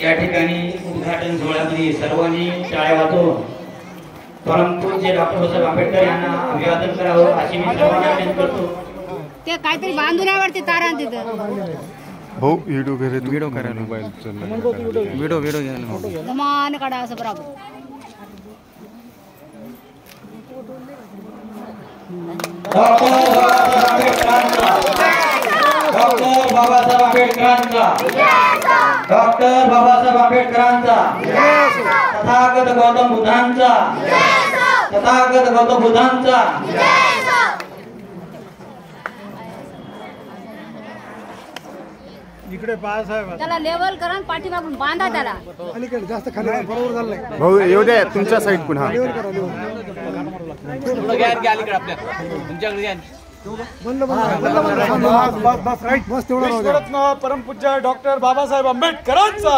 या ठिकाणी उद्घाटन सोहळ्यामध्ये सर्वांनी टाळ्या वाजवून परमपूज्य डॉक्टर बाबासाहेब आंबेडकर यांना अभिवादन करावं अशी मी सर्वांना विनंती करतो। ते काहीतरी बांधून आवडते तारा तिथं भाऊ व्हिडिओ करायला मोबाईल व्हिडिओ घ्यायला जमान काढा असं बरोबर। डॉक्टर बाबासाहेब आंबेडकरांचा तथागत गौतम बुद्धांचा इकडे बाळासाहेब त्याला लेवल करून पाठीमागून बांधा त्याला अलीकडे जास्त खाली बरोबर झालंय भाऊ येऊ द्या तुमच्या साईड पुन्हा परमपूज्य डॉक्टर बाबासाहेब आंबेडकरांचा